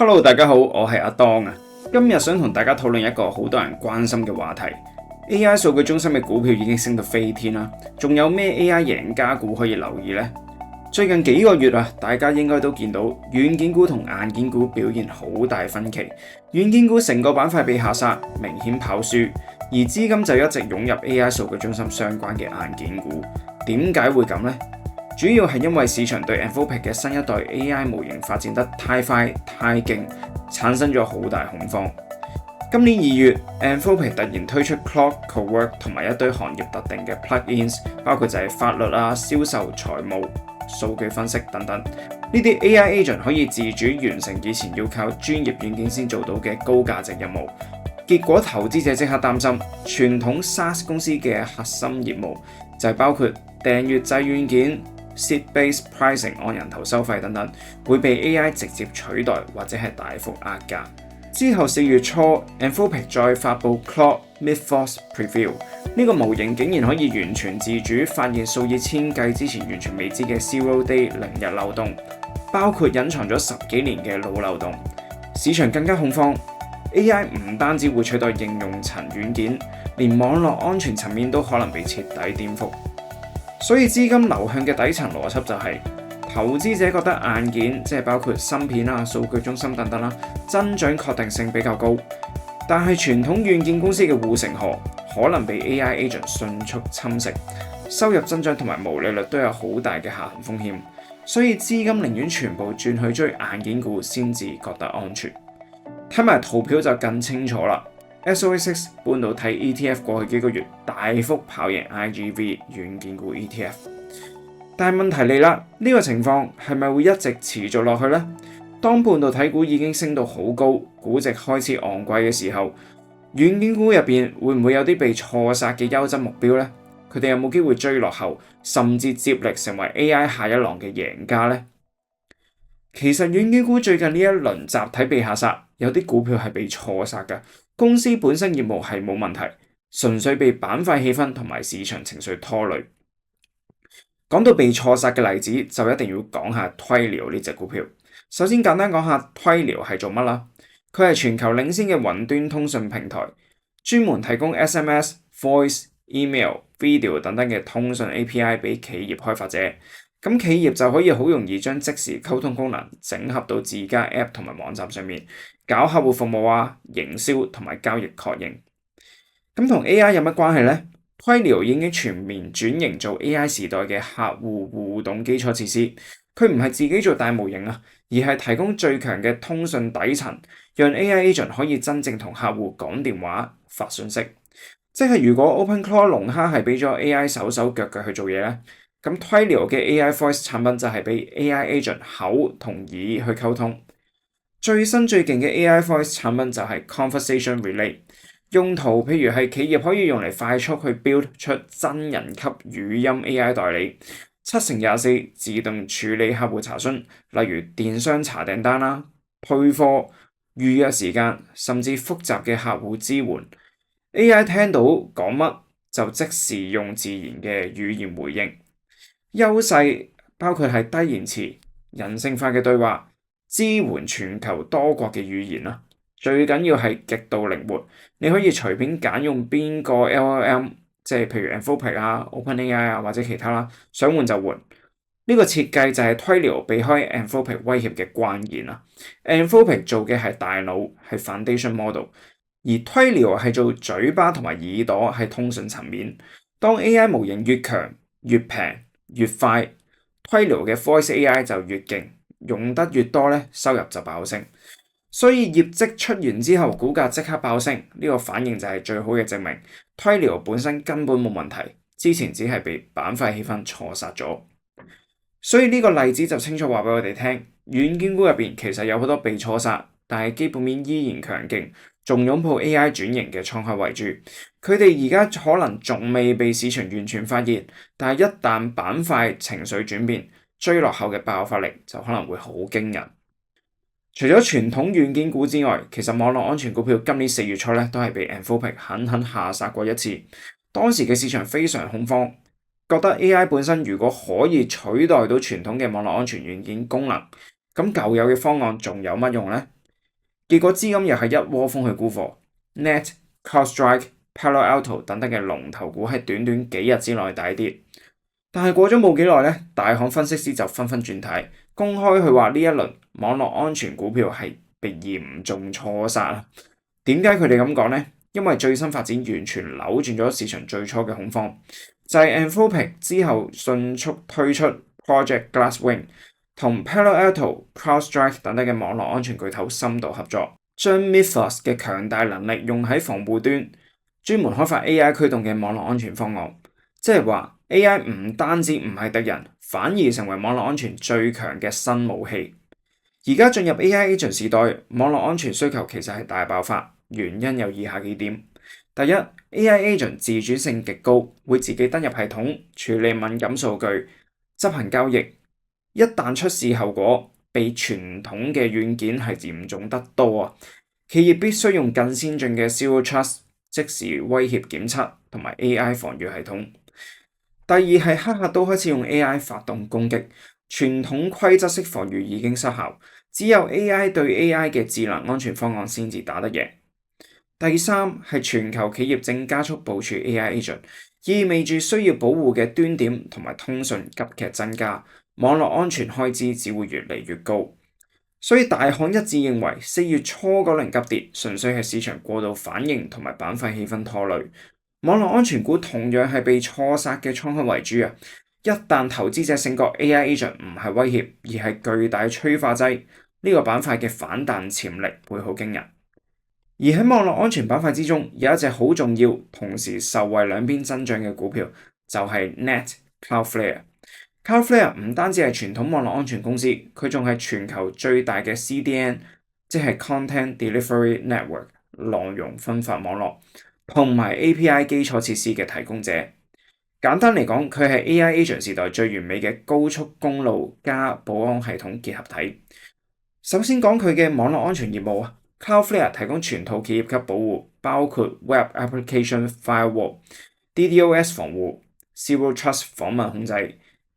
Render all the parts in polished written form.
Hello，大家好，我係阿當啊。今日想同大家討論一個好多人關心嘅話題。AI 數據中心嘅股票已經升到飛天啦，仲有咩 AI 贏家股可以留意呢？最近幾個月啊，大家應該都見到軟件股同硬件股表現好大分歧。軟件股成個板塊被下殺，明顯跑輸，而資金就一直湧入 AI 數據中心相關嘅硬件股。點解會咁呢？主要係因為市場對 Anthropic 嘅新一代 AI 模型發展得太快太勁，產生咗好大恐慌。今年2月 Anthropic 突然推出 Claude Cowork 同埋一堆行業特定嘅 plugins， 包括就係法律啊、銷售、財務、數據分析等等。呢啲 AI agent 可以自主完成以前要靠專業軟件先做到嘅高價值任務。結果投資者即刻擔心，傳統 SaaS 公司嘅核心業務就係包括訂閱制軟件、seat-based pricing 按人頭收費等等，會被 AI 直接取代或者係大幅壓價。之後4月初 Anthropic 再發布 Claude Mythos Preview， 呢個模型竟然可以完全自主發現數以千計之前完全未知嘅 Zero Day 0日漏洞，包括隱藏咗10幾年嘅老漏洞。市場更加恐慌， AI 唔單止會取代應用層軟件，連網絡安全層面都可能被徹底顛覆。所以資金流向嘅底層邏輯就係，投資者覺得硬件即係包括芯片啊、數據中心等等啦，增長確定性比較高，但係傳統軟件公司嘅護城河可能被 AI agent 迅速侵蝕，收入增長同埋毛利率都有好大嘅下行風險，所以資金寧願全部轉去追硬件股先至覺得安全。睇埋圖表就更清楚啦。SOXX 半導體 ETF 過去幾個月大幅跑贏 IGV 軟件股 ETF， 但係問題嚟啦，呢個情況係咪會一直持續落去呢？當半導體股已經升到好高，估值開始昂貴嘅時候，軟件股入邊會唔會有啲被錯殺嘅優質目標呢？佢哋有冇機會追落後，甚至接力成為 AI 下一浪嘅贏家呢？其實軟件股最近呢一輪集體被下殺，有啲股票係被錯殺嘅。公司本身業務係冇問題，純粹被板塊氣氛同埋市場情緒拖累。講到被錯殺嘅例子，就一定要講下 Twilio 呢隻股票。首先簡單講下 Twilio 係做乜啦？佢係全球領先嘅雲端通訊平台，專門提供 SMS、Voice、Email、Video 等等嘅通訊 API 俾企業開發者。咁企業就可以好容易將即時溝通功能整合到自家 App 同埋網站上面，搞客戶服務啊、營銷同埋交易確認。咁同 AI 有乜關係呢？ Twilio 已經全面轉型做 AI 時代嘅客戶互動基礎設施。佢唔係自己做大模型啊，而係提供最強嘅通訊底層，讓 AI agent 可以真正同客戶講電話、發訊息。即係如果 OpenClaw 龍蝦係俾咗 AI 手手腳腳去做嘢咧，咁 Twilio 嘅 AI Voice 產品就係俾 AI agent 口同耳去溝通。最新最勁嘅 AI Voice 產品就係 Conversation Relay， 用途譬如係企業可以用嚟快速去 build 出真人級語音 AI 代理，7×24自動處理客戶查詢，例如電商查訂單啦、退貨、預約時間，甚至複雜嘅客戶支援。AI 聽到講乜就即時用自然嘅語言回應。優勢包括係低延遲、人性化嘅對話，支援全球多國嘅語言啦。最緊要係極度靈活，你可以隨便揀用邊個 LLM， 即係譬如 Anthropic 啊、OpenAI 啊或者其他啦，想換就換。呢個設計就係 Twilio 避開 Anthropic 威脅嘅關鍵啦。Anthropic 做嘅係大腦，係 foundation model， 而 Twilio 係做嘴巴同埋耳朵，係通訊層面。當 AI 模型越強、越平、越快， Twilio 嘅 Voice AI 就越勁，用得越多咧，收入就爆升。所以業績出完之後，股價即刻爆升，呢個反應就係最好嘅證明。Twilio 本身根本冇問題，之前只係被板塊氣氛錯殺咗。所以呢個例子就清楚話俾我哋聽，軟件股入邊其實有好多被錯殺，但係基本面依然強勁，仲擁抱 AI 轉型嘅滄海遺珠。佢哋而家可能仲未被市場完全發現，但係一旦板塊情緒轉變，追落後嘅爆發力就可能會好驚人。除咗傳統軟件股之外，其實網絡安全股票今年4月初咧都係被 Anthropic 狠狠下殺過一次。當時嘅市場非常恐慌，覺得 AI 本身如果可以取代到傳統嘅網絡安全軟件功能，咁舊有嘅方案仲有乜用呢？結果資金又係一窩蜂去沽貨 ，Net、CrowdStrike、Palo Alto 等等嘅龍頭股喺短短幾日之內大跌。但係過咗冇幾耐咧，大行分析師就紛紛轉軚，公開佢話呢一輪網絡安全股票係被嚴重錯殺。點解佢哋咁講呢？因為最新發展完全扭轉咗市場最初嘅恐慌，就係 Anthropic 之後迅速推出 Project Glasswing， 同 Palo Alto、CrowdStrike 等等嘅網絡安全巨頭深度合作，將 Mythos 嘅強大能力用喺防護端，專門開發 AI 驅動嘅網絡安全方案。即係話 AI 唔單止唔係敵人，反而成為網絡安全最強嘅新武器。而家進入 AI agent 時代，網絡安全需求其實係大爆發。原因有以下幾點：第一 ，AI agent 自主性極高，會自己登入系統，處理敏感數據，執行交易。一旦出事後果，比傳統嘅軟件係嚴重得多啊！企業必須用更先進嘅 Zero Trust 即時威脅檢測同埋 AI 防禦系統。第二係黑客都開始用 AI 發動攻擊，傳統規則式防禦已經失效，只有 AI 對 AI 嘅智能安全方案先至打得贏。第三係全球企業正加速部署 AI agent， 意味住需要保護嘅端點同埋通訊急劇增加，網絡安全開支只會越嚟越高。所以大行一致認為4月初嗰輪急跌，純粹係市場過度反應同埋板塊氣氛拖累。網絡安全股同樣係被錯殺嘅倉位為主啊！一旦投資者醒覺 AI agent 唔係威脅，而係巨大催化劑，呢個板塊嘅反彈潛力會好驚人。而喺網絡安全板塊之中，有一隻好重要，同時受惠兩邊增長嘅股票，就係 Net、Cloudflare。Cloudflare 唔單止係傳統網絡安全公司，佢仲係全球最大嘅 CDN， 即係 Content Delivery Network 內容分發網絡，同埋 API 基礎設施嘅提供者。簡單嚟講，佢係 AI agent 時代最完美嘅高速公路加保安系統結合體。首先講佢嘅網絡安全業務啊。Cloudflare 提供全套企業級保護，包括 Web Application Firewall、DDoS 防護、Zero Trust 訪問控制、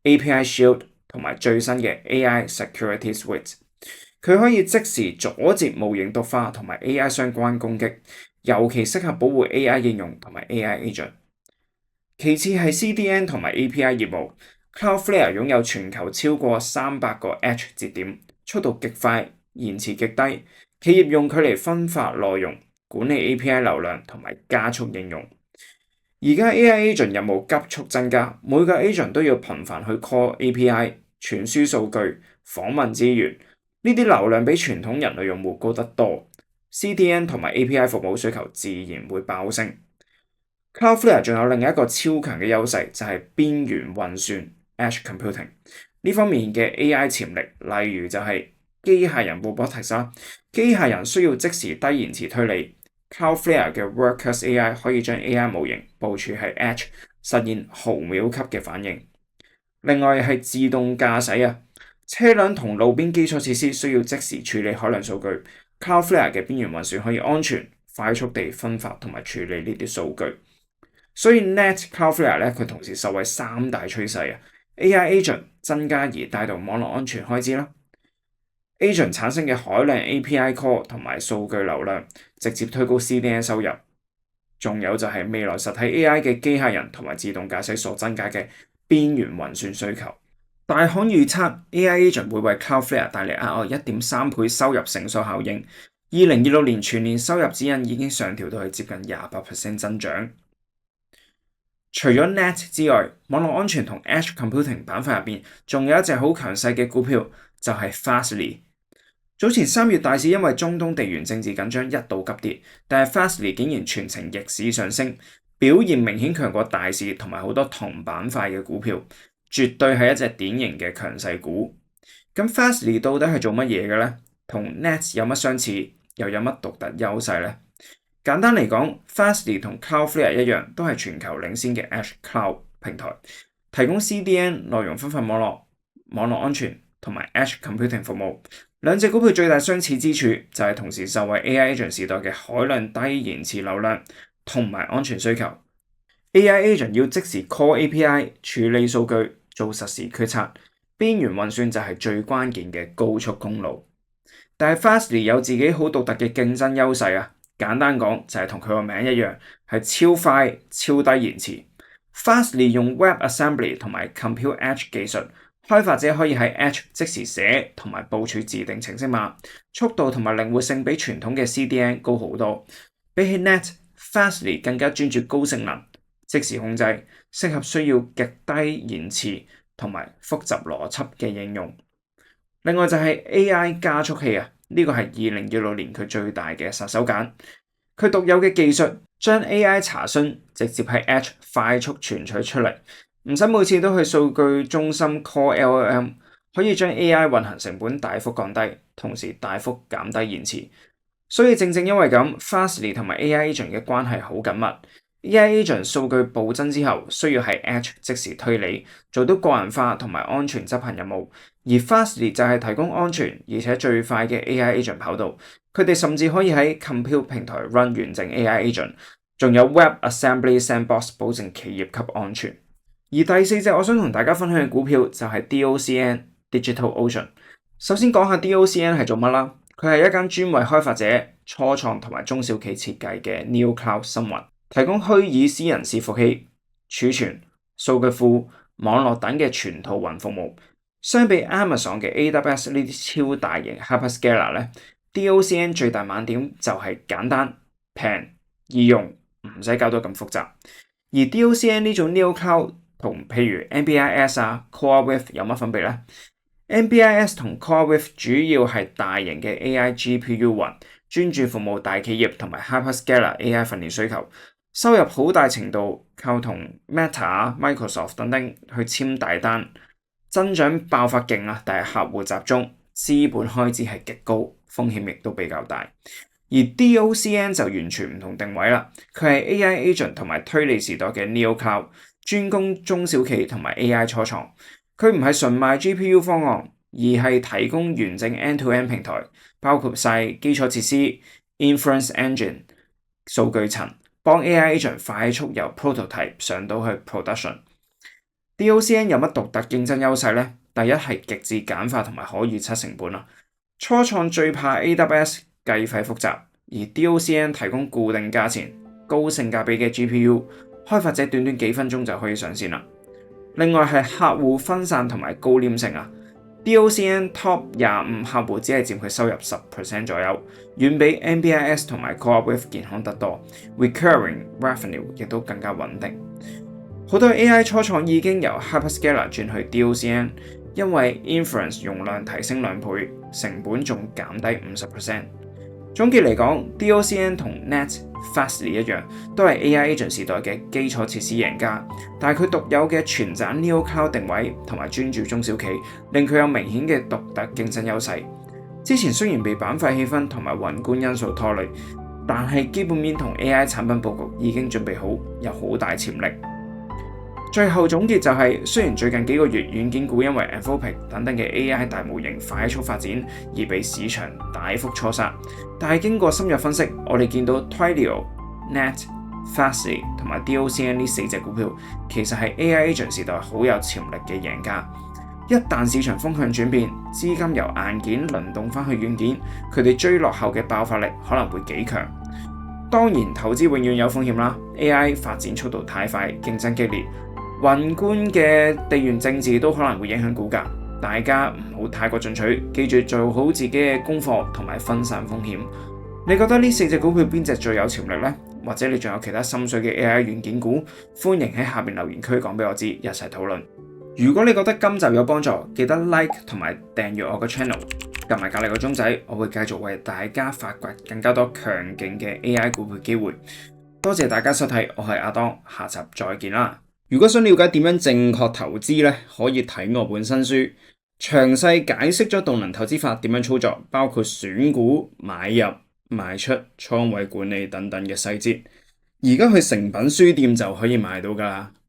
API Shield 同埋最新嘅 AI Security Suite。佢可以即時阻截模型毒化同埋 AI 相關攻擊，尤其適合保護 AI 應用同埋 AI agent。其次係 CDN 同埋 API 業務。Cloudflare 擁有全球超過300個 Edge 節點，速度極快，延遲極低。企業用佢嚟分發內容、管理 API 流量同埋加速應用。而家 AI agent 任務急速增加，每個 agent 都要頻繁去 call API、傳輸數據、訪問資源，呢啲流量比傳統人類用戶高得多。CDN 同埋 API 服務需求自然會爆升。Cloudflare 仲有另一個超強嘅優勢，就係邊緣運算 Edge Computing 呢方面嘅 AI 潛力，例如就係機械人 robotics， 機械人需要即時低延遲推理。Cloudflare 嘅 Workers AI 可以將 AI 模型部署喺 Edge， 實現毫秒級嘅反應。另外係自動駕駛啊，車輛同路邊基礎設施需要即時處理海量數據。Cloudflare 嘅邊緣運算可以安全、快速地分發同埋處理呢啲數據。所以 Net、Cloudflare 咧，佢同時受惠三大趨勢啊 ，AI agent 增加而帶動網絡安全開支啦。agent 產生嘅海量 API call 同埋數據流量，直接推高 CDN 收入。仲有就係未來實體 AI 嘅機械人同埋自動駕駛所增加嘅邊緣運算需求。大行預測 AI agent 會為 Cloudflare 帶嚟額外 1.3 倍收入乘數效應。2026年全年收入指引已經上調到去接近 28% 增長。除咗 Net 之外，網絡安全同 Edge Computing 板塊入邊，仲有一隻好強勢嘅股票，就係 Fastly。早前3月大市因為中東地緣政治緊張一度急跌，但係 Fastly 竟然全程逆市上升，表現明顯強過大市同埋好多同板塊嘅股票，絕對係一隻典型嘅強勢股。咁 Fastly 到底係做乜嘢嘅呢？同 Net 有乜相似，又有乜獨特優勢呢？簡單嚟講 ，Fastly 同 Cloudflare 一樣，都係全球領先嘅 Edge Cloud 平台，提供 CDN 內容分發網絡、網絡安全同埋 Edge Computing 服務。兩隻股票最大相似之處就係同時受惠 AI agent 時代嘅海量低延遲流量同埋安全需求。AI agent 要即時 call API 處理數據、做實時決策，邊緣運算就係最關鍵嘅高速公路。但係 Fastly 有自己好獨特嘅競爭優勢啊。簡單講就係同佢個名一樣，係超快、超低延遲。Fastly 用 WebAssembly 同埋 Compute Edge 技術，開發者可以喺 Edge 即時寫同埋部署自定程式碼，速度同埋靈活性比傳統嘅 CDN 高好多。比起 Net，Fastly 更加專注高性能、即時控制，適合需要極低延遲同埋複雜邏輯嘅應用。另外就係 AI 加速器啊，呢個係2026年佢最大嘅殺手鐧。佢獨有嘅技術將 AI 查詢直接喺 Edge 快速傳取出嚟，唔使每次都去數據中心 call LLM， 可以將 AI 運行成本大幅降低，同時大幅減低延遲。所以正因為咁 ，Fastly 同埋 AI Agent 嘅關係好緊密。AI Agent 數據暴增之後，需要喺 Edge 即時推理，做到個人化同埋安全執行任務。而 Fastly 就係提供安全而且最快嘅 AI Agent 跑道。佢哋甚至可以喺 Compute 平台 run 完整 AI Agent， 仲有 WebAssembly Sandbox 保證企業級安全。而第四隻我想同大家分享嘅股票就係 DOCN（DigitalOcean）。首先講下 DOCN 係做乜啦？佢係一間專為開發者、初創同埋中小企設計嘅 NeoCloud 深雲，提供虛擬私人伺服器、儲存、數據庫、網絡等嘅全套雲服務。相比 Amazon 嘅 AWS 呢啲超大型 Hyperscaler 咧，DOCN 最大賣點就係簡單、平、易用，唔使搞到咁複雜。而 DOCN 呢種 NeoCloud 同譬如 NBIS 啊、CoreWeave 有乜分別呢？NBIS 同 CoreWeave 主要係大型嘅 AI GPU 雲，專注服務大企業同埋 Hyperscaler AI 訓練需求，收入好大程度靠同 Meta、Microsoft 等等去簽大單，增長爆發勁啊！但係客戶集中，資本開支係極高，風險亦都比較大。而 DOCN 就完全唔同定位啦，佢係 AI Agent 同埋推理時代嘅 NeoCloud，專攻中小企同埋 AI 初創。佢唔係純賣 GPU 方案，而係提供完整 end-to-end 平台，包括晒基礎設施、Inference Engine、數據層，幫 AI Agent 快速由 prototype 上到去 production。DOCN 有乜獨特競爭優勢呢？第一係極致簡化同埋可預測成本啦。初創最怕 AWS 計費複雜，而 DOCN 提供固定價錢、高性價比嘅 GPU， 開發者短短幾分鐘就可以上線啦。另外係客戶分散同埋高黏性啊。DOCN Top 25客戶只係佔佢收入 10% 左右，遠比 NBIS 同埋 CoreWeave 健康得多 ，recurring revenue 亦都更加穩定。好多 AI 初創已經由 Hyperscaler 轉去 DOCN， 因為 Inference 容量提升2倍，成本仲減低 50%。總結嚟講 ，DOCN 同 Net、Fastly 一樣，都係 AI Agent 時代嘅基礎設施贏家，但係佢獨有嘅全站 NeoCloud 定位同埋專注中小企，令佢有明顯嘅獨特競爭優勢。之前雖然被板塊氣氛同埋宏觀因素拖累，但係基本面同 AI 產品佈局已經準備好，有好大潛力。最後總結就係，雖然最近幾個月軟件股因為 Anthropic 等等嘅 AI 大模型快速發展而被市場大幅錯殺，但係經過深入分析，我哋見到 Twilio、Net、Fastly 同埋 DOCN 呢4隻股票，其實係 AI Agent 時代好有潛力嘅贏家。一旦市場風向轉變，資金由硬件輪動翻去軟件，佢哋追落後嘅爆發力可能會幾強。當然投資永遠有風險啦 ，AI 發展速度太快，競爭激烈。宏觀嘅地緣政治都可能會影響股價，大家唔好太過進取，記住做好自己嘅功課同埋分散風險。你覺得呢4隻股票邊隻最有潛力呢？或者你仲有其他心水嘅 AI 軟件股？歡迎喺下面留言區講俾我知，一齊討論。如果你覺得今集有幫助，記得 like 同埋訂閱我個 channel， 撳埋隔離個鐘仔，我會繼續為大家發掘更加多強勁嘅 AI 股票機會。多謝大家收睇，我係阿當，下集再見啦。如果想了解點樣正確投資呢，可以睇我本新書，詳細解釋咗動能投資法點樣操作，包括選股、買入、賣出、倉位管理等等嘅細節。而家去誠品書店就可以買到㗎啦。